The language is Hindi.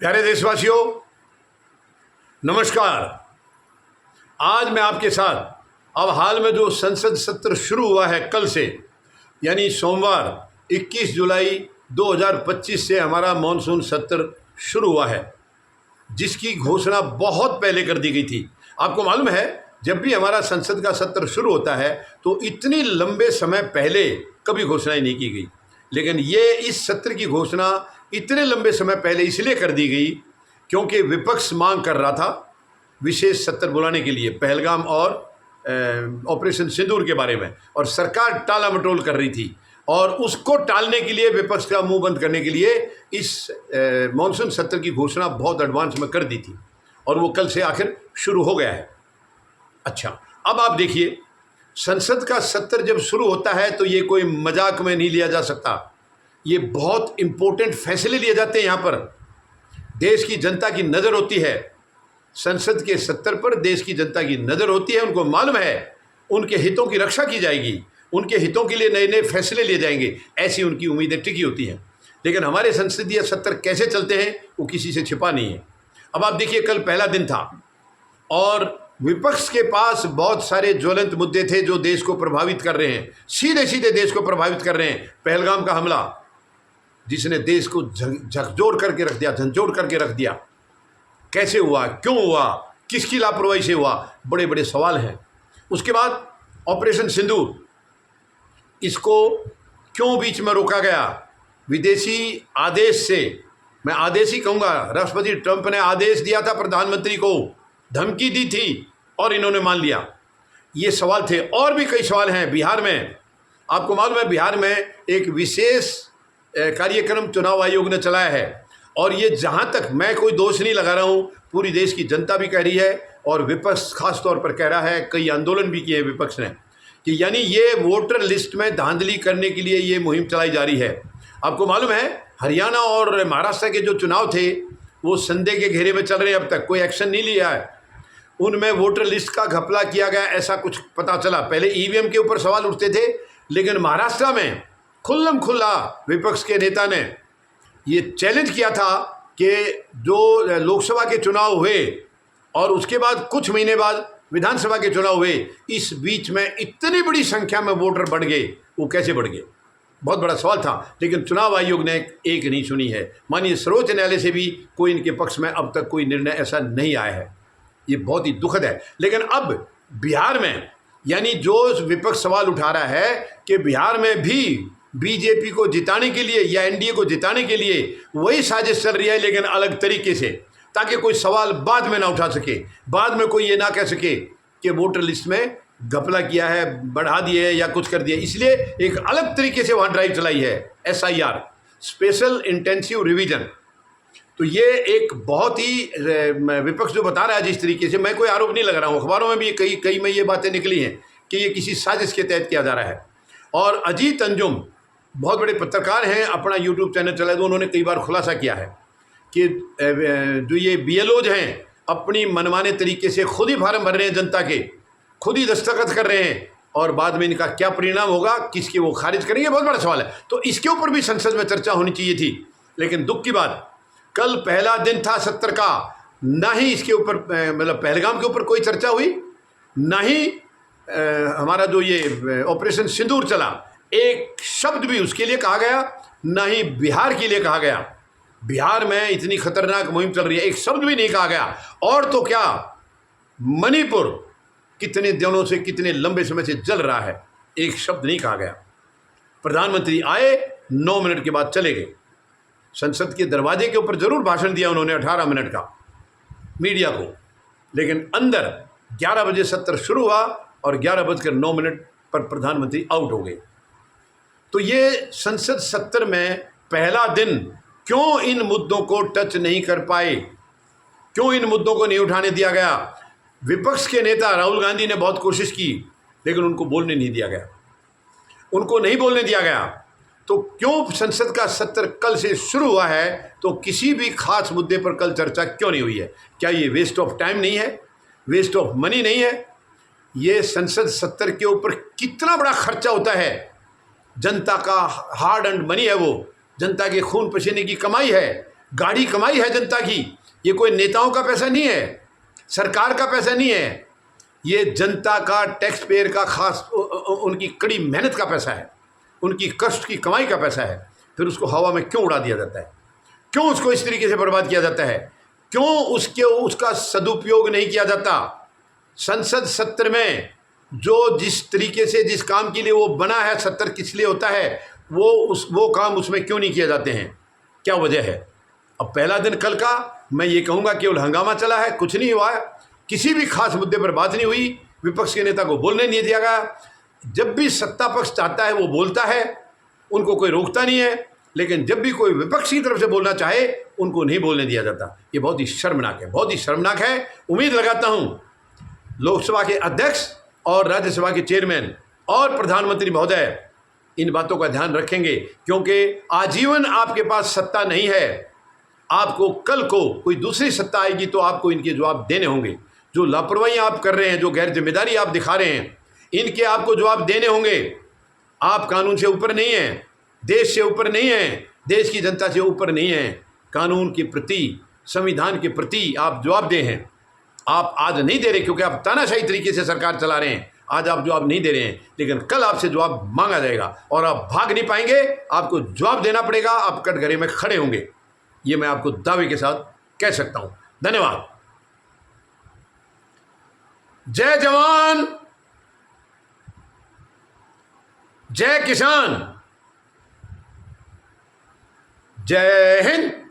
प्यारे देशवासियों, नमस्कार। आज मैं आपके साथ अब हाल में जो संसद सत्र शुरू हुआ है कल से, यानी सोमवार 21 जुलाई 2025 से हमारा मॉनसून सत्र शुरू हुआ है, जिसकी घोषणा बहुत पहले कर दी गई थी। आपको मालूम है, जब भी हमारा संसद का सत्र शुरू होता है तो इतनी लंबे समय पहले कभी घोषणाएं नहीं की गई, लेकिन ये इस सत्र की घोषणा इतने लंबे समय पहले इसलिए कर दी गई क्योंकि विपक्ष मांग कर रहा था विशेष सत्र बुलाने के लिए पहलगाम और ऑपरेशन सिंदूर के बारे में, और सरकार टाला मटोल कर रही थी, और उसको टालने के लिए, विपक्ष का मुंह बंद करने के लिए इस मॉनसून सत्र की घोषणा बहुत एडवांस में कर दी थी, और वो कल से आखिर शुरू हो गया है। अच्छा, अब आप देखिए, संसद का सत्र जब शुरू होता है तो ये कोई मजाक में नहीं लिया जा सकता। ये बहुत इम्पोर्टेंट फैसले लिए जाते हैं। यहाँ पर देश की जनता की नज़र होती है, संसद के सत्र पर देश की जनता की नज़र होती है। उनको मालूम है उनके हितों की रक्षा की जाएगी, उनके हितों के लिए नए नए फैसले लिए जाएंगे, ऐसी उनकी उम्मीदें टिकी होती हैं। लेकिन हमारे संसदीय सत्र कैसे चलते हैं वो किसी से छिपा नहीं है। अब आप देखिए, कल पहला दिन था और विपक्ष के पास बहुत सारे ज्वलंत मुद्दे थे जो देश को प्रभावित कर रहे हैं, सीधे सीधे देश को प्रभावित कर रहे हैं। पहलगाम का हमला, जिसने देश को झकझोर करके रख दिया, झंझोर करके रख दिया, कैसे हुआ, क्यों हुआ, किसकी लापरवाही से हुआ, बड़े बड़े सवाल हैं। उसके बाद ऑपरेशन सिंदूर, इसको क्यों बीच में रोका गया? विदेशी आदेश से, मैं आदेश ही कहूँगा, राष्ट्रपति ट्रंप ने आदेश दिया था, प्रधानमंत्री को धमकी दी थी और इन्होंने मान लिया। ये सवाल थे, और भी कई सवाल हैं। बिहार में, आपको मालूम है, बिहार में एक विशेष कार्यक्रम चुनाव आयोग ने चलाया है, और ये जहाँ तक, मैं कोई दोष नहीं लगा रहा हूँ, पूरी देश की जनता भी कह रही है और विपक्ष खास तौर पर कह रहा है, कई आंदोलन भी किए विपक्ष ने, कि यानी ये वोटर लिस्ट में धांधली करने के लिए ये मुहिम चलाई जा रही है। आपको मालूम है, हरियाणा और महाराष्ट्र के जो चुनाव थे वो संदेह के घेरे में चल रहे हैं, अब तक कोई एक्शन नहीं लिया है। उनमें वोटर लिस्ट का घपला किया गया, ऐसा कुछ पता चला। पहले ईवीएम के ऊपर सवाल उठते थे, लेकिन महाराष्ट्र में खुल्लम खुल्ला विपक्ष के नेता ने ये चैलेंज किया था कि जो लोकसभा के चुनाव हुए और उसके बाद कुछ महीने बाद विधानसभा के चुनाव हुए, इस बीच में इतनी बड़ी संख्या में वोटर बढ़ गए, वो कैसे बढ़ गए, बहुत बड़ा सवाल था। लेकिन चुनाव आयोग ने एक नहीं सुनी है। मानिए, सर्वोच्च न्यायालय से भी कोई इनके पक्ष में अब तक कोई निर्णय ऐसा नहीं आया है। ये बहुत ही दुखद है। लेकिन अब बिहार में, यानी जो विपक्ष सवाल उठा रहा है कि बिहार में भी बीजेपी को जिताने के लिए या एनडीए को जिताने के लिए वही साजिश चल रही है, लेकिन अलग तरीके से, ताकि कोई सवाल बाद में ना उठा सके, बाद में कोई ये ना कह सके कि वोटर लिस्ट में घपला किया है, बढ़ा दिए है या कुछ कर दिया। इसलिए एक अलग तरीके से वहाँ ड्राइव चलाई है, SIR, स्पेशल इंटेंसिव रिवीजन। तो ये एक बहुत ही, विपक्ष जो बता रहा है जिस तरीके से, मैं कोई आरोप नहीं लगा रहा हूँ, अखबारों में भी कई में ये बातें निकली हैं कि ये किसी साजिश के तहत किया जा रहा है। और अजीत अंजुम बहुत बड़े पत्रकार हैं, अपना YouTube चैनल चलाए, तो उन्होंने कई बार खुलासा किया है कि जो ये BLOज हैं, अपनी मनमाने तरीके से खुद ही फार्म भर रहे हैं जनता के, खुद ही दस्तखत कर रहे हैं, और बाद में इनका क्या परिणाम होगा, किसके वो खारिज करेंगे, बहुत बड़ा सवाल है। तो इसके ऊपर भी संसद में चर्चा होनी चाहिए थी। लेकिन दुख की बात, कल पहला दिन था सत्र का, ना ही इसके ऊपर, मतलब पहलगाम के ऊपर कोई चर्चा हुई, ना ही हमारा जो ये ऑपरेशन सिंदूर चला, एक शब्द भी उसके लिए कहा गया, ना ही बिहार के लिए कहा गया। बिहार में इतनी खतरनाक मुहिम चल रही है, एक शब्द भी नहीं कहा गया। और तो क्या, मणिपुर कितने दिनों से, कितने लंबे समय से जल रहा है, एक शब्द नहीं कहा गया। प्रधानमंत्री आए, 9 मिनट के बाद चले गए। संसद के दरवाजे के ऊपर जरूर भाषण दिया उन्होंने 18 मिनट का मीडिया को, लेकिन अंदर 11 बजे सत्र शुरू हुआ और 11:09 पर प्रधानमंत्री आउट हो गए। तो ये संसद सत्र में पहला दिन क्यों इन मुद्दों को टच नहीं कर पाए, क्यों इन मुद्दों को नहीं उठाने दिया गया? विपक्ष के नेता राहुल गांधी ने बहुत कोशिश की, लेकिन उनको बोलने नहीं दिया गया, उनको नहीं बोलने दिया गया। तो क्यों संसद का सत्र कल से शुरू हुआ है तो किसी भी खास मुद्दे पर कल चर्चा क्यों नहीं हुई है? क्या ये वेस्ट ऑफ टाइम नहीं है, वेस्ट ऑफ मनी नहीं है? ये संसद सत्र के ऊपर कितना बड़ा खर्चा होता है, जनता का हार्ड एंड मनी है, वो जनता के खून पसीने की कमाई है, गाड़ी कमाई है जनता की। ये कोई नेताओं का पैसा नहीं है, सरकार का पैसा नहीं है, ये जनता का, टैक्स पेयर का, खास उनकी कड़ी मेहनत का पैसा है, उनकी कष्ट की कमाई का पैसा है। फिर उसको हवा में क्यों उड़ा दिया जाता है? क्यों उसको इस तरीके से बर्बाद किया जाता है? क्यों उसका सदुपयोग नहीं किया जाता? संसद सत्र में जो जिस तरीके से, जिस काम के लिए वो बना है, सत्र किस लिए होता है, वो काम उसमें क्यों नहीं किए जाते हैं? क्या वजह है? अब पहला दिन कल का मैं ये कहूँगा केवल हंगामा चला है, कुछ नहीं हुआ है, किसी भी खास मुद्दे पर बात नहीं हुई, विपक्ष के नेता को बोलने नहीं दिया गया। जब भी सत्ता पक्ष चाहता है वो बोलता है, उनको कोई रोकता नहीं है, लेकिन जब भी कोई विपक्ष की तरफ से बोलना चाहे उनको नहीं बोलने दिया जाता। ये बहुत ही शर्मनाक है, बहुत ही शर्मनाक है। उम्मीद लगाता हूँ लोकसभा के अध्यक्ष और राज्यसभा के चेयरमैन और प्रधानमंत्री महोदय इन बातों का ध्यान रखेंगे, क्योंकि आजीवन आपके पास सत्ता नहीं है। आपको कल को कोई दूसरी सत्ता आएगी तो आपको इनके जवाब देने होंगे। जो लापरवाही आप कर रहे हैं, जो गैर जिम्मेदारी आप दिखा रहे हैं, इनके आपको जवाब देने होंगे। आप कानून से ऊपर नहीं हैं, देश से ऊपर नहीं हैं, देश की जनता से ऊपर नहीं हैं। कानून के प्रति, संविधान के प्रति आप जवाबदेह हैं। आप आज नहीं दे रहे क्योंकि आप तानाशाही तरीके से सरकार चला रहे हैं, आज आप जवाब नहीं दे रहे हैं, लेकिन कल आपसे जवाब मांगा जाएगा और आप भाग नहीं पाएंगे, आपको जवाब देना पड़ेगा। आप कटघरे में खड़े होंगे, ये मैं आपको दावे के साथ कह सकता हूं। धन्यवाद। जय जवान, जय किसान, जय हिंद।